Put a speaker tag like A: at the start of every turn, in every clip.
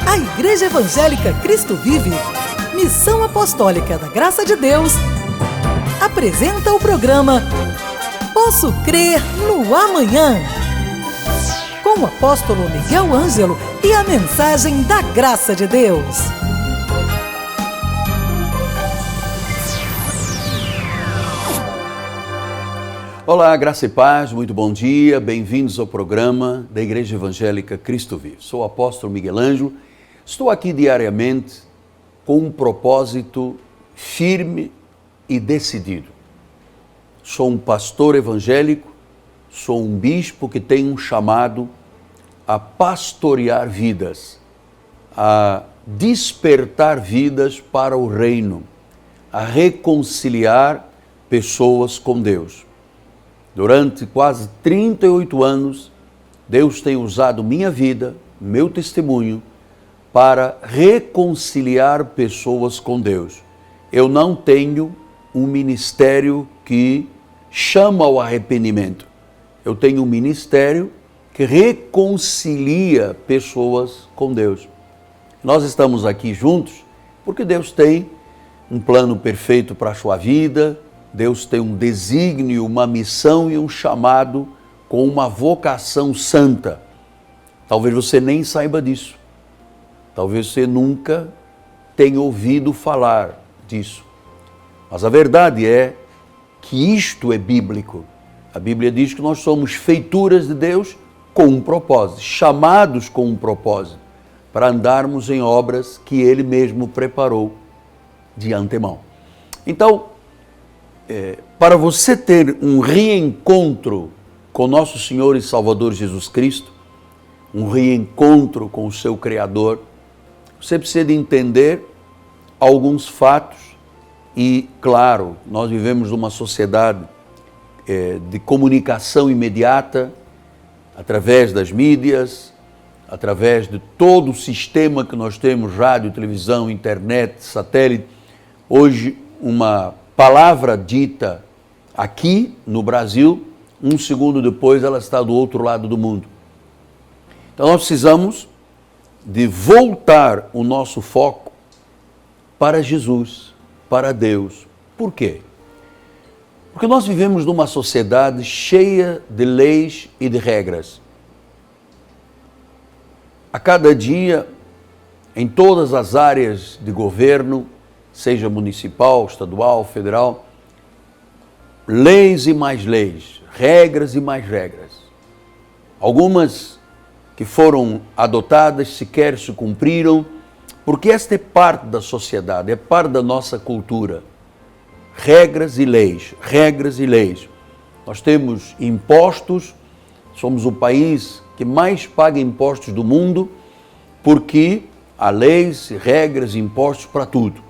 A: A Igreja Evangélica Cristo Vive, Missão Apostólica da Graça de Deus, apresenta o programa Posso Crer no Amanhã, com o apóstolo Miguel Ângelo e a mensagem da Graça de Deus.
B: Olá, graça e paz, muito bom dia, bem-vindos ao programa da Igreja Evangélica Cristo Vive. Sou o apóstolo Miguel Ângelo, estou aqui diariamente com um propósito firme e decidido. Sou um pastor evangélico, sou um bispo que tem um chamado a pastorear vidas, a despertar vidas para o reino, a reconciliar pessoas com Deus. Durante quase 38 anos, Deus tem usado minha vida, meu testemunho, para reconciliar pessoas com Deus. Eu não tenho um ministério que chama ao arrependimento. Eu tenho um ministério que reconcilia pessoas com Deus. Nós estamos aqui juntos porque Deus tem um plano perfeito para a sua vida. Deus tem um desígnio, uma missão e um chamado com uma vocação santa. Talvez você nem saiba disso. Talvez você nunca tenha ouvido falar disso. Mas a verdade é que isto é bíblico. A Bíblia diz que nós somos feituras de Deus com um propósito, chamados com um propósito, para andarmos em obras que Ele mesmo preparou de antemão. Então, para você ter um reencontro com nosso Senhor e Salvador Jesus Cristo, um reencontro com o seu Criador, você precisa de entender alguns fatos e, claro, nós vivemos numa sociedade de comunicação imediata, através das mídias, através de todo o sistema que nós temos, rádio, televisão, internet, satélite. Hoje, uma palavra dita aqui no Brasil, um segundo depois ela está do outro lado do mundo. Então nós precisamos de voltar o nosso foco para Jesus, para Deus. Por quê? Porque nós vivemos numa sociedade cheia de leis e de regras. A cada dia, em todas as áreas de governo, seja municipal, estadual, federal, leis e mais leis, regras e mais regras. Algumas que foram adotadas sequer se cumpriram, porque esta é parte da sociedade, é parte da nossa cultura. Regras e leis, regras e leis. Nós temos impostos, somos o país que mais paga impostos do mundo, porque há leis, regras e impostos para tudo.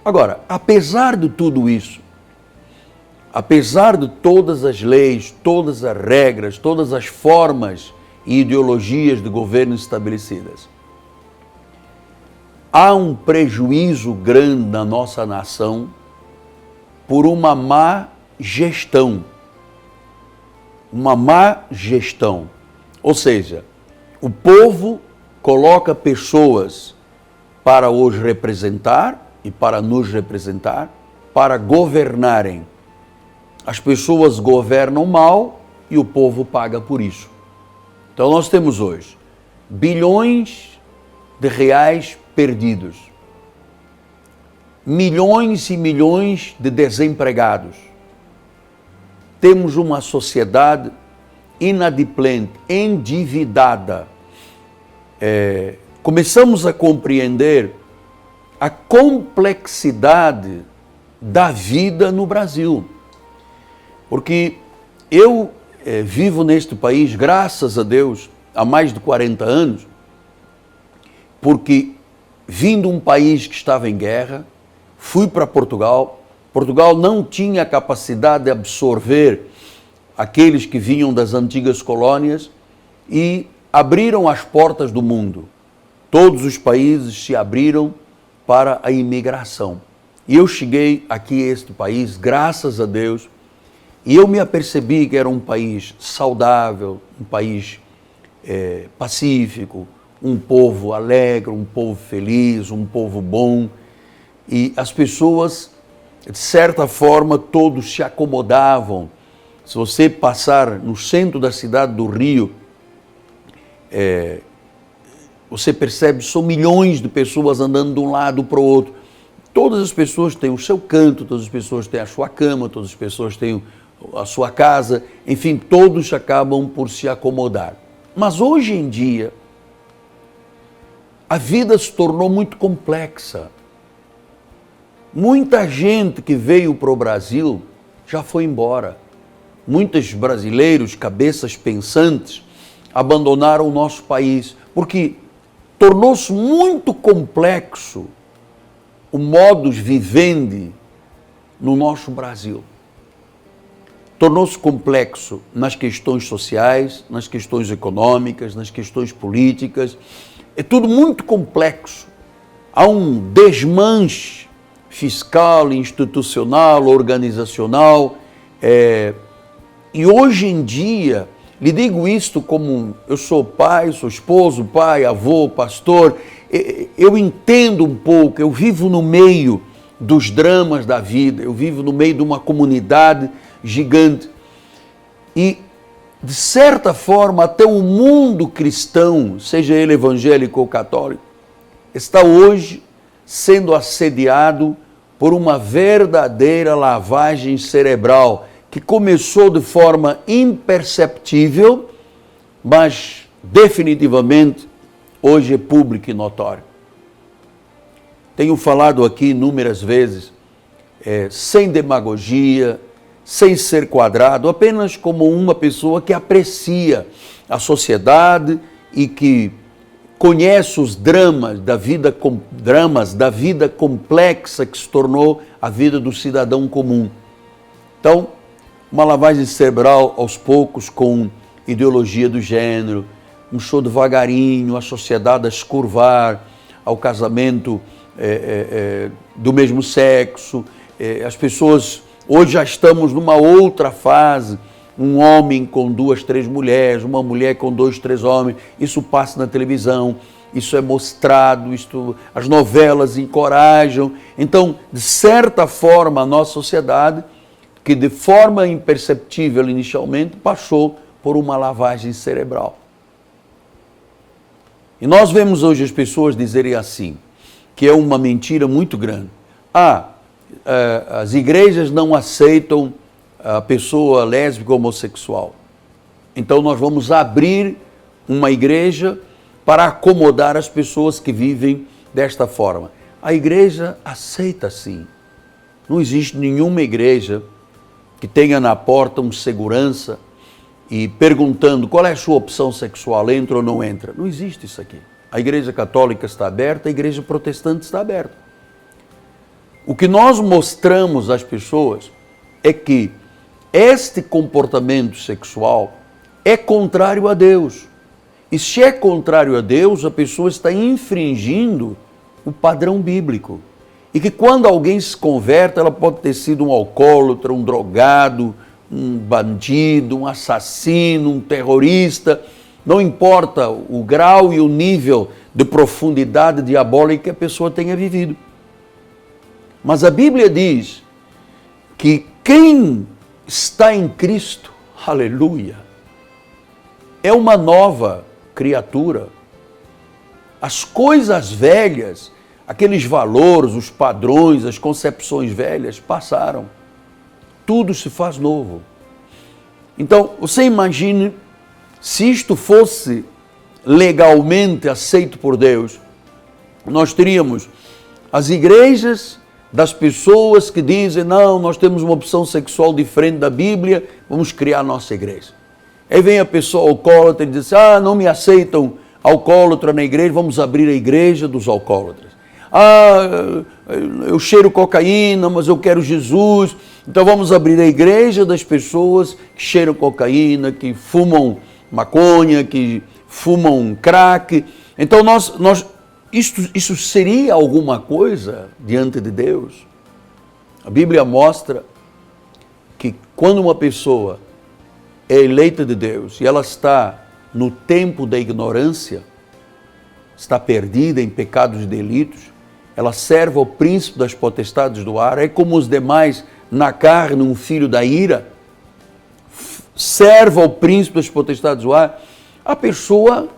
B: Agora, apesar de tudo isso, apesar de todas as leis, todas as regras, todas as formas e ideologias de governo estabelecidas, há um prejuízo grande na nossa nação por uma má gestão. Uma má gestão. Ou seja, o povo coloca pessoas para os representar e para nos representar, para governarem. As pessoas governam mal e o povo paga por isso. Então nós temos hoje bilhões de reais perdidos, milhões e milhões de desempregados. Temos uma sociedade inadimplente, endividada. Começamos a compreender a complexidade da vida no Brasil. Porque eu vivo neste país, graças a Deus, há mais de 40 anos, porque vim de um país que estava em guerra, fui para Portugal. Portugal não tinha capacidade de absorver aqueles que vinham das antigas colônias e abriram as portas do mundo. Todos os países se abriram para a imigração. E eu cheguei aqui a este país, graças a Deus, e eu me apercebi que era um país saudável, um país pacífico, um povo alegre, um povo feliz, um povo bom. E as pessoas, de certa forma, todos se acomodavam. Se você passar no centro da cidade do Rio, você percebe que são milhões de pessoas andando de um lado para o outro. Todas as pessoas têm o seu canto, todas as pessoas têm a sua cama, todas as pessoas têm a sua casa, enfim, todos acabam por se acomodar. Mas hoje em dia, a vida se tornou muito complexa. Muita gente que veio para o Brasil já foi embora. Muitos brasileiros, cabeças pensantes, abandonaram o nosso país, porque tornou-se muito complexo o modus vivendi no nosso Brasil. Tornou-se complexo nas questões sociais, nas questões econômicas, nas questões políticas. É tudo muito complexo. Há um desmanche fiscal, institucional, organizacional. E hoje em dia, lhe digo isto como eu sou pai, sou esposo, pai, avô, pastor, eu entendo um pouco, eu vivo no meio dos dramas da vida, eu vivo no meio de uma comunidade gigante. E, de certa forma, até o mundo cristão, seja ele evangélico ou católico, está hoje sendo assediado por uma verdadeira lavagem cerebral, que começou de forma imperceptível, mas definitivamente hoje é público e notório. Tenho falado aqui inúmeras vezes, sem demagogia, sem ser quadrado, apenas como uma pessoa que aprecia a sociedade e que conhece os dramas da vida complexa que se tornou a vida do cidadão comum. Então, uma lavagem cerebral aos poucos com ideologia do gênero, um show devagarinho, a sociedade a se curvar ao casamento do mesmo sexo. As pessoas, hoje já estamos numa outra fase, um homem com 2, 3 mulheres, uma mulher com 2, 3 homens, isso passa na televisão, isso é mostrado, as novelas encorajam. Então, de certa forma, a nossa sociedade, que de forma imperceptível inicialmente, passou por uma lavagem cerebral. E nós vemos hoje as pessoas dizerem assim, que é uma mentira muito grande. As igrejas não aceitam a pessoa lésbica ou homossexual. Então nós vamos abrir uma igreja para acomodar as pessoas que vivem desta forma. A igreja aceita sim. Não existe nenhuma igreja que tenha na porta um segurança e perguntando qual é a sua opção sexual, entra ou não entra. Não existe isso aqui. A igreja católica está aberta, a igreja protestante está aberta. O que nós mostramos às pessoas é que este comportamento sexual é contrário a Deus. E se é contrário a Deus, a pessoa está infringindo o padrão bíblico. E que quando alguém se converte, ela pode ter sido um alcoólatra, um drogado, um bandido, um assassino, um terrorista. Não importa o grau e o nível de profundidade diabólica que a pessoa tenha vivido. Mas a Bíblia diz que quem está em Cristo, aleluia, é uma nova criatura. As coisas velhas, aqueles valores, os padrões, as concepções velhas passaram. Tudo se faz novo. Então, você imagine se isto fosse legalmente aceito por Deus, nós teríamos as igrejas das pessoas que dizem, não, nós temos uma opção sexual diferente da Bíblia, vamos criar a nossa igreja. Aí vem a pessoa alcoólatra e diz, não me aceitam alcoólatra na igreja, vamos abrir a igreja dos alcoólatras. Eu cheiro cocaína, mas eu quero Jesus, então vamos abrir a igreja das pessoas que cheiram cocaína, que fumam maconha, que fumam crack. Então isso seria alguma coisa diante de Deus? A Bíblia mostra que quando uma pessoa é eleita de Deus e ela está no tempo da ignorância, está perdida em pecados e delitos, ela serve ao príncipe das potestades do ar, é como os demais na carne, um filho da ira, serve ao príncipe das potestades do ar, a pessoa,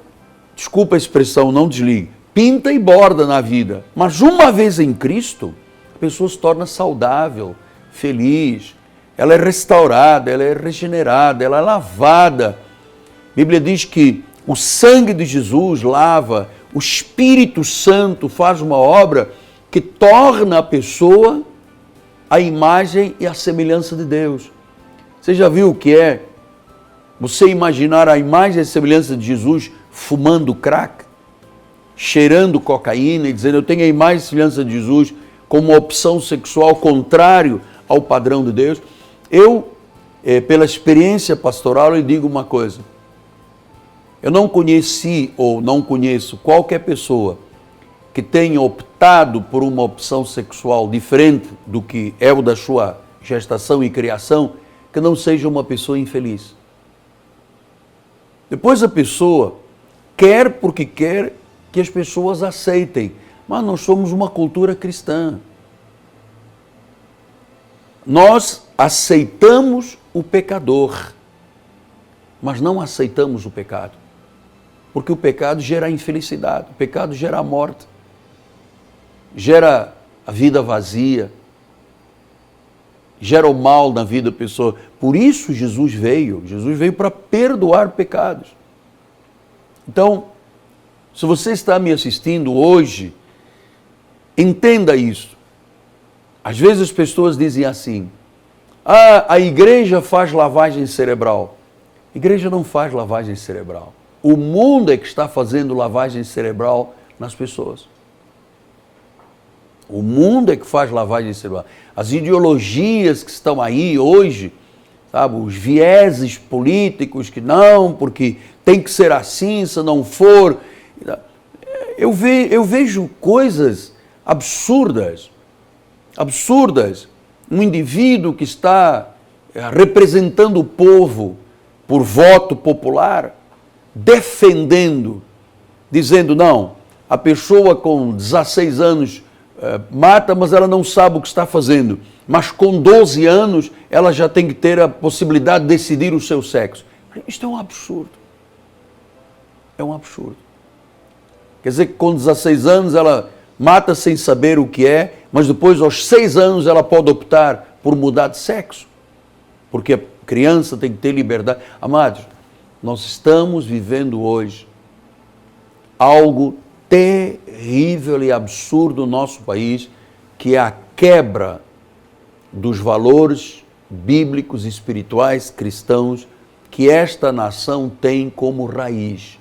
B: desculpa a expressão, não desligue, pinta e borda na vida, mas uma vez em Cristo, a pessoa se torna saudável, feliz, ela é restaurada, ela é regenerada, ela é lavada. A Bíblia diz que o sangue de Jesus lava, o Espírito Santo faz uma obra que torna a pessoa a imagem e a semelhança de Deus. Você já viu o que é você imaginar a imagem e a semelhança de Jesus fumando crack, cheirando cocaína e dizendo eu tenho a imagem e a semelhança de Jesus como uma opção sexual contrário ao padrão de Deus? Eu, pela experiência pastoral, eu digo uma coisa. Eu não conheci ou não conheço qualquer pessoa que tenha optado por uma opção sexual diferente do que é o da sua gestação e criação, que não seja uma pessoa infeliz. Depois a pessoa quer porque quer que as pessoas aceitem, mas nós somos uma cultura cristã. Nós aceitamos o pecador, mas não aceitamos o pecado. Porque o pecado gera infelicidade, o pecado gera a morte, gera a vida vazia, gera o mal na vida da pessoa. Por isso Jesus veio para perdoar pecados. Então, se você está me assistindo hoje, entenda isso. Às vezes as pessoas dizem assim, a igreja faz lavagem cerebral. A igreja não faz lavagem cerebral. O mundo é que está fazendo lavagem cerebral nas pessoas. O mundo é que faz lavagem cerebral. As ideologias que estão aí hoje, sabe, os vieses políticos que não, porque tem que ser assim, se não for. Eu vejo coisas absurdas. Um indivíduo que está representando o povo por voto popular, defendendo, dizendo, não, a pessoa com 16 anos mata, mas ela não sabe o que está fazendo. Mas com 12 anos, ela já tem que ter a possibilidade de decidir o seu sexo. Isto é um absurdo. É um absurdo. Quer dizer que com 16 anos ela mata sem saber o que é, mas depois aos 6 anos ela pode optar por mudar de sexo. Porque a criança tem que ter liberdade. Amados, nós estamos vivendo hoje algo terrível e absurdo no nosso país, que é a quebra dos valores bíblicos, espirituais, cristãos, que esta nação tem como raiz.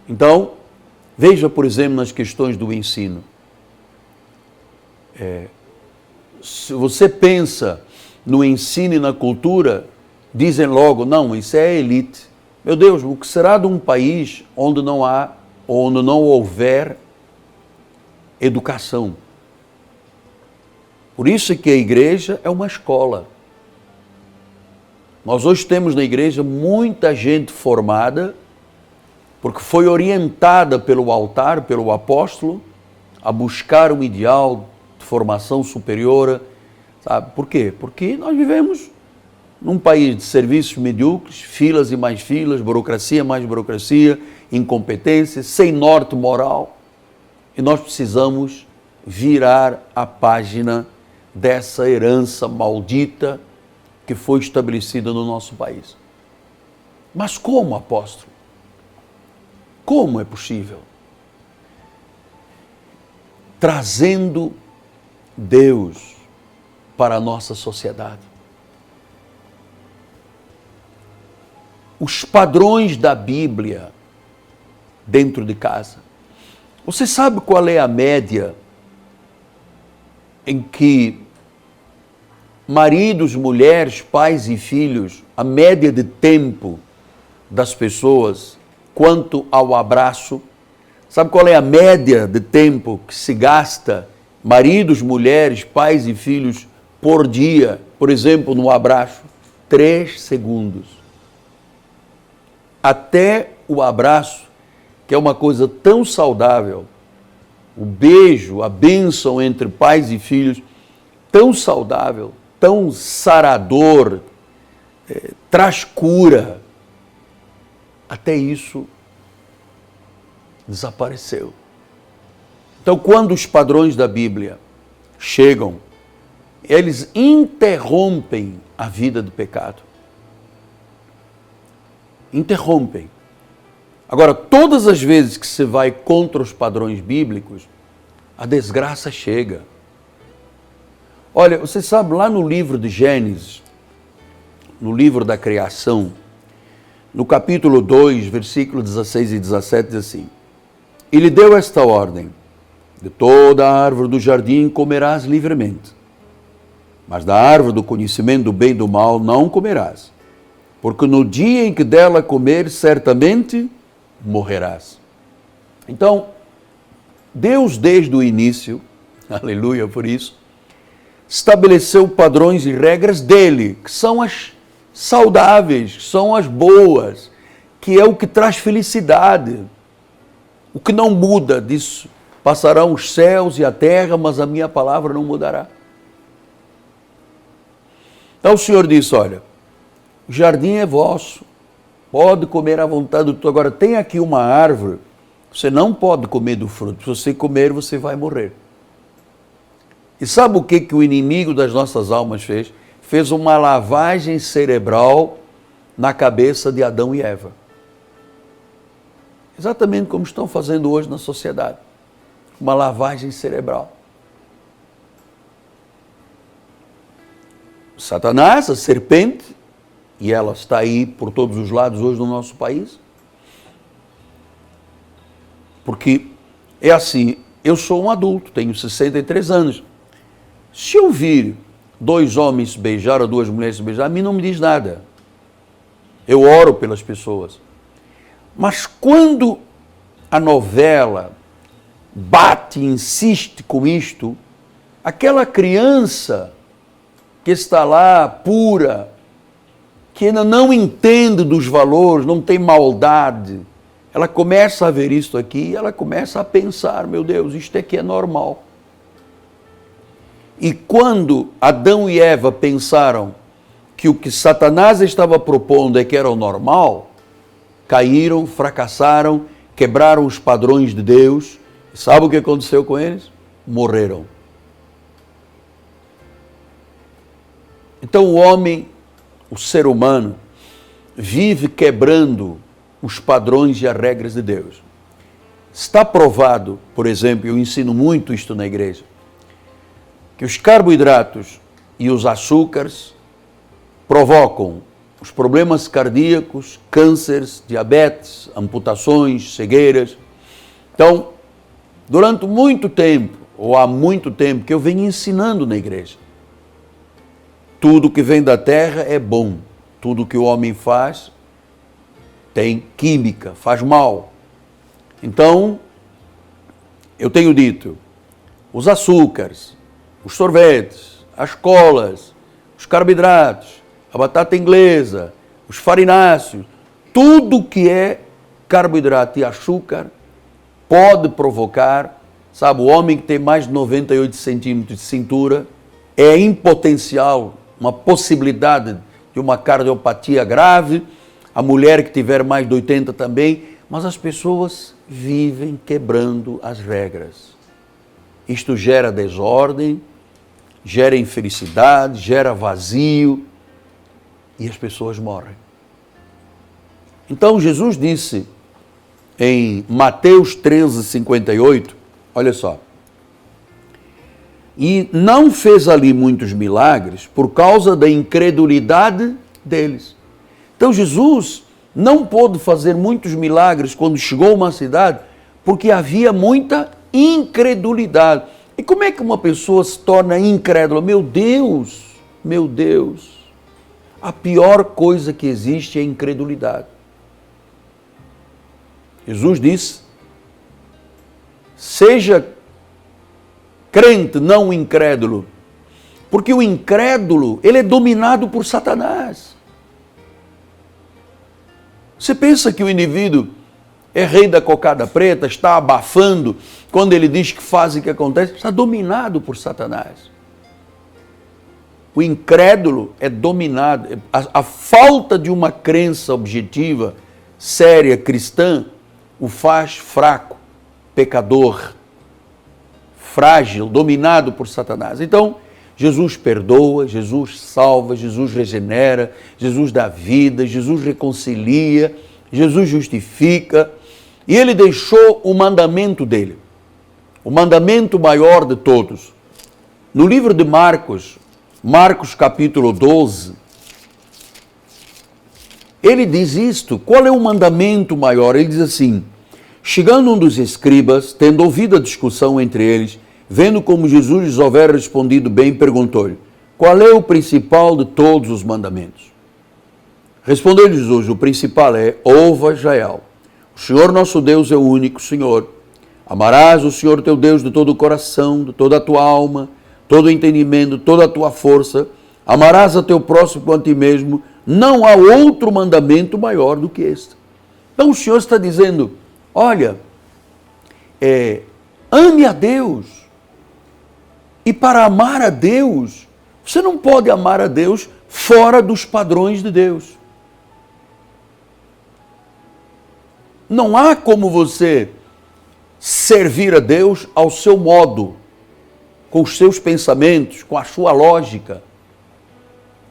B: Então, veja, por exemplo, nas questões do ensino. Se você pensa no ensino e na cultura, dizem logo, não, isso é elite. Meu Deus, o que será de um país onde não houver educação? Por isso que a igreja é uma escola. Nós hoje temos na igreja muita gente formada, porque foi orientada pelo altar, pelo apóstolo, a buscar um ideal de formação superior. Sabe? Por quê? Porque nós vivemos num país de serviços medíocres, filas e mais filas, burocracia mais burocracia, incompetência, sem norte moral. E nós precisamos virar a página dessa herança maldita que foi estabelecida no nosso país. Mas como, apóstolo? Como é possível? Trazendo Deus para a nossa sociedade. Os padrões da Bíblia dentro de casa. Você sabe qual é a média em que maridos, mulheres, pais e filhos, a média de tempo das pessoas quanto ao abraço? Sabe qual é a média de tempo que se gasta, maridos, mulheres, pais e filhos, por dia, por exemplo, no abraço? 3 segundos. Até o abraço que é uma coisa tão saudável, o beijo, a bênção entre pais e filhos, tão saudável, tão sarador, traz cura, até isso desapareceu. Então, quando os padrões da Bíblia chegam, eles interrompem a vida do pecado. Interrompem. Agora, todas as vezes que você vai contra os padrões bíblicos, a desgraça chega. Olha, você sabe, lá no livro de Gênesis, no livro da criação, no capítulo 2, versículos 16 e 17, diz assim: E lhe deu esta ordem: de toda a árvore do jardim comerás livremente, mas da árvore do conhecimento do bem e do mal não comerás, porque no dia em que dela comeres, certamente morrerás. Então, Deus desde o início, aleluia por isso, estabeleceu padrões e regras dele, que são as saudáveis, que são as boas, que é o que traz felicidade. O que não muda disso, passarão os céus e a terra, mas a minha palavra não mudará. Então o Senhor disse: olha, o jardim é vosso, pode comer à vontade de tudo. Agora tem aqui uma árvore, você não pode comer do fruto, se você comer você vai morrer. E sabe o que o inimigo das nossas almas fez? Fez uma lavagem cerebral na cabeça de Adão e Eva. Exatamente como estão fazendo hoje na sociedade. Uma lavagem cerebral. Satanás, a serpente, e ela está aí por todos os lados hoje no nosso país. Porque é assim, eu sou um adulto, tenho 63 anos. Se eu vir 2 homens se beijar ou 2 mulheres se beijar, a mim não me diz nada. Eu oro pelas pessoas. Mas quando a novela bate, insiste com isto, aquela criança que está lá pura, que ainda não entende dos valores, não tem maldade, ela começa a ver isto aqui e ela começa a pensar: meu Deus, isto aqui é normal. E quando Adão e Eva pensaram que o que Satanás estava propondo é que era o normal, caíram, fracassaram, quebraram os padrões de Deus. E sabe o que aconteceu com eles? Morreram. Então o homem, o ser humano, vive quebrando os padrões e as regras de Deus. Está provado, por exemplo, eu ensino muito isto na igreja, que os carboidratos e os açúcares provocam os problemas cardíacos, cânceres, diabetes, amputações, cegueiras. Então, durante muito tempo, ou há muito tempo, que eu venho ensinando na igreja, tudo que vem da terra é bom, tudo que o homem faz tem química, faz mal. Então, eu tenho dito, os açúcares, os sorvetes, as colas, os carboidratos, a batata inglesa, os farináceos, tudo que é carboidrato e açúcar pode provocar, sabe, o homem que tem mais de 98 centímetros de cintura, é em potencial uma possibilidade de uma cardiopatia grave, a mulher que tiver mais de 80 também, mas as pessoas vivem quebrando as regras. Isto gera desordem, gera infelicidade, gera vazio e as pessoas morrem. Então Jesus disse em Mateus 13:58, olha só, e não fez ali muitos milagres por causa da incredulidade deles. Então Jesus não pôde fazer muitos milagres quando chegou a uma cidade porque havia muita incredulidade. E como é que uma pessoa se torna incrédula? Meu Deus, a pior coisa que existe é a incredulidade. Jesus disse, seja crente, não incrédulo, porque o incrédulo, ele é dominado por Satanás. Você pensa que o indivíduo, é rei da cocada preta, está abafando quando ele diz que faz e que acontece, está dominado por Satanás. O incrédulo é dominado. A falta de uma crença objetiva, séria, cristã, o faz fraco, pecador, frágil, dominado por Satanás. Então, Jesus perdoa, Jesus salva, Jesus regenera, Jesus dá vida, Jesus reconcilia, Jesus justifica. E ele deixou o mandamento dele, o mandamento maior de todos. No livro de Marcos capítulo 12, ele diz isto. Qual é o mandamento maior? Ele diz assim: chegando um dos escribas, tendo ouvido a discussão entre eles, vendo como Jesus lhes houvera respondido bem, perguntou-lhe: qual é o principal de todos os mandamentos? Respondeu-lhe Jesus: o principal é: ouve, Israel, o Senhor nosso Deus é o único Senhor. Amarás o Senhor teu Deus de todo o coração, de toda a tua alma, todo o entendimento, toda a tua força. Amarás a teu próximo como a ti mesmo. Não há outro mandamento maior do que este. Então o Senhor está dizendo: olha, ame a Deus. E para amar a Deus, você não pode amar a Deus fora dos padrões de Deus. Não há como você servir a Deus ao seu modo, com os seus pensamentos, com a sua lógica.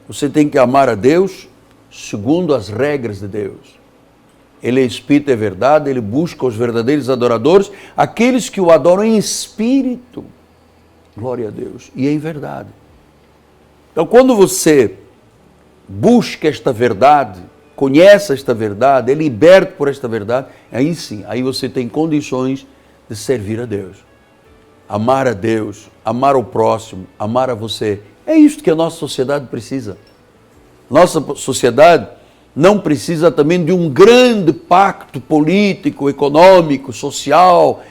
B: Você tem que amar a Deus segundo as regras de Deus. Ele é espírito, é verdade, ele busca os verdadeiros adoradores, aqueles que o adoram em espírito. Glória a Deus. E em verdade. Então, quando você busca esta verdade, conhece esta verdade, é liberto por esta verdade, aí sim, aí você tem condições de servir a Deus. Amar a Deus, amar o próximo, amar a você. É isto que a nossa sociedade precisa. Nossa sociedade não precisa também de um grande pacto político, econômico, social.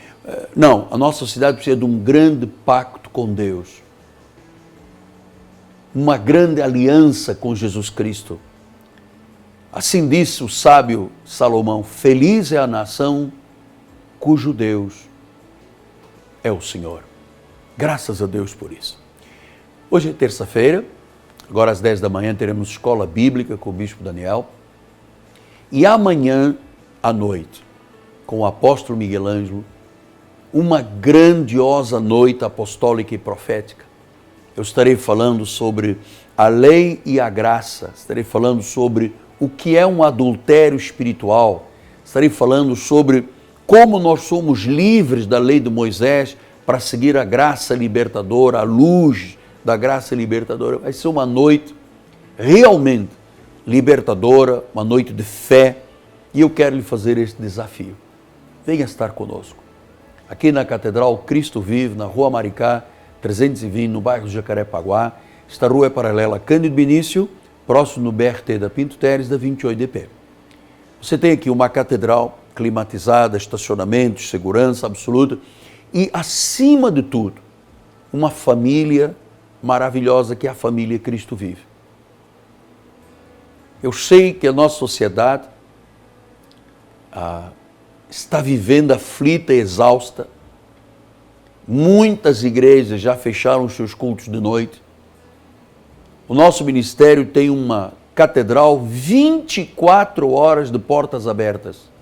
B: Não, a nossa sociedade precisa de um grande pacto com Deus. Uma grande aliança com Jesus Cristo. Assim disse o sábio Salomão: feliz é a nação cujo Deus é o Senhor. Graças a Deus por isso. Hoje é terça-feira, agora às 10 da manhã teremos escola bíblica com o Bispo Daniel. E amanhã à noite, com o apóstolo Miguel Ângelo, uma grandiosa noite apostólica e profética. Eu estarei falando sobre a lei e a graça, estarei falando sobre o que é um adultério espiritual, estarei falando sobre como nós somos livres da lei de Moisés para seguir a graça libertadora, a luz da graça libertadora. Vai ser uma noite realmente libertadora, uma noite de fé, e eu quero lhe fazer este desafio. Venha estar conosco. Aqui na Catedral Cristo Vive, na Rua Maricá, 320, no bairro Jacarepaguá. Esta rua é paralela a Cândido Benício, próximo no BRT da Pinto Teres, da 28DP. Você tem aqui uma catedral climatizada, estacionamentos, segurança absoluta e, acima de tudo, uma família maravilhosa que é a família Cristo Vive. Eu sei que a nossa sociedade está vivendo aflita e exausta. Muitas igrejas já fecharam os seus cultos de noite. O nosso ministério tem uma catedral 24 horas de portas abertas.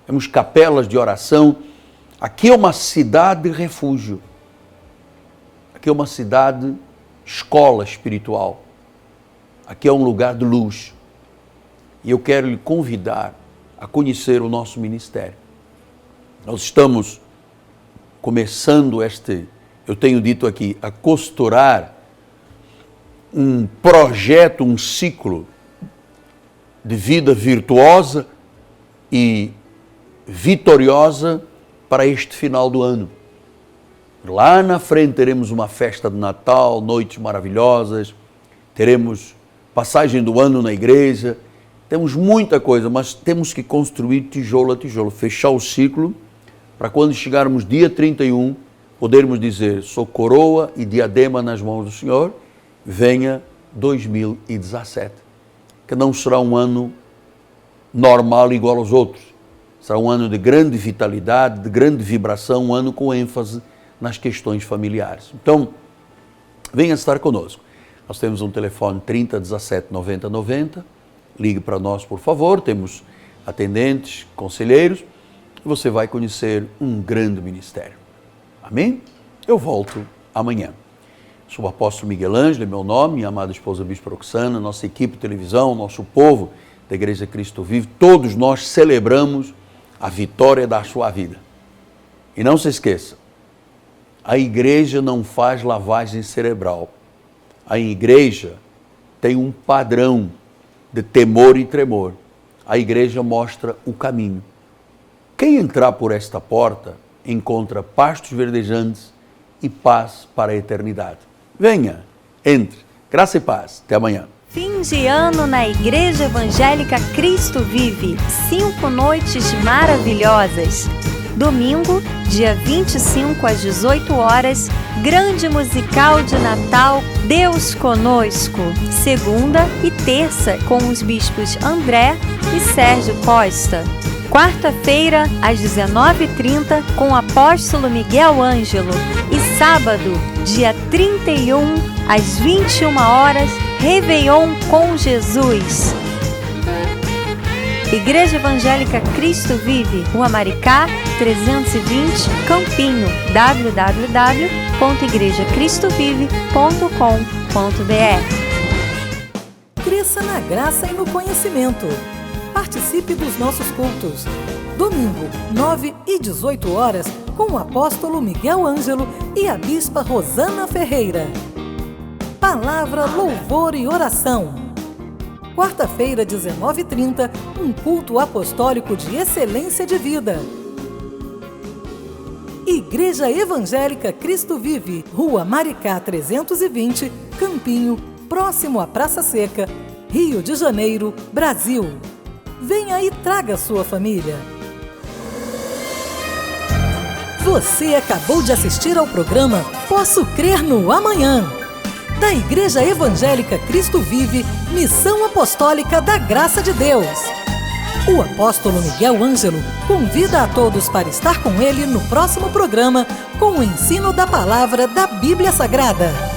B: Temos capelas de oração. Aqui é uma cidade de refúgio. Aqui é uma cidade escola espiritual. Aqui é um lugar de luz. E eu quero lhe convidar a conhecer o nosso ministério. Nós estamos começando eu tenho dito aqui, a costurar um projeto, um ciclo de vida virtuosa e vitoriosa para este final do ano. Lá na frente teremos uma festa de Natal, noites maravilhosas, teremos passagem do ano na igreja, temos muita coisa, mas temos que construir tijolo a tijolo, fechar o ciclo, para quando chegarmos dia 31, podermos dizer: sou coroa e diadema nas mãos do Senhor, venha 2017. Que não será um ano normal igual aos outros. Será um ano de grande vitalidade, de grande vibração, um ano com ênfase nas questões familiares. Então, venha estar conosco. Nós temos um telefone 30 17 90 90. Ligue para nós, por favor. Temos atendentes, conselheiros. E você vai conhecer um grande ministério. Amém? Eu volto amanhã. Sou o apóstolo Miguel Ângelo, é meu nome, minha amada esposa Bispa Roxana, nossa equipe de televisão, nosso povo da Igreja Cristo Vive, todos nós celebramos a vitória da sua vida. E não se esqueça, a igreja não faz lavagem cerebral. A igreja tem um padrão de temor e tremor. A igreja mostra o caminho. Quem entrar por esta porta encontra pastos verdejantes e paz para a eternidade. Venha, entre. Graça e paz. Até amanhã.
C: Fim de ano na Igreja Evangélica Cristo Vive. 5 noites maravilhosas. Domingo, dia 25 às 18 horas, grande musical de Natal, Deus Conosco. Segunda e terça, com os bispos André e Sérgio Costa. Quarta-feira, às 19h30, com o apóstolo Miguel Ângelo. E sábado, dia 31, às 21 horas, Réveillon com Jesus. Igreja Evangélica Cristo Vive, Rua Maricá, 320, Campinho, www.igrejacristovive.com.br.
A: Cresça na graça e no conhecimento. Participe dos nossos cultos. Domingo, 9 e 18 horas, com o apóstolo Miguel Ângelo e a bispa Rosana Ferreira. Palavra, louvor e oração. Quarta-feira, 19h30, um culto apostólico de excelência de vida. Igreja Evangélica Cristo Vive, Rua Maricá 320, Campinho, próximo à Praça Seca, Rio de Janeiro, Brasil. Venha e traga sua família. Você acabou de assistir ao programa Posso Crer no Amanhã, da Igreja Evangélica Cristo Vive, Missão Apostólica da Graça de Deus. O apóstolo Miguel Ângelo convida a todos para estar com ele no próximo programa com o ensino da palavra da Bíblia Sagrada.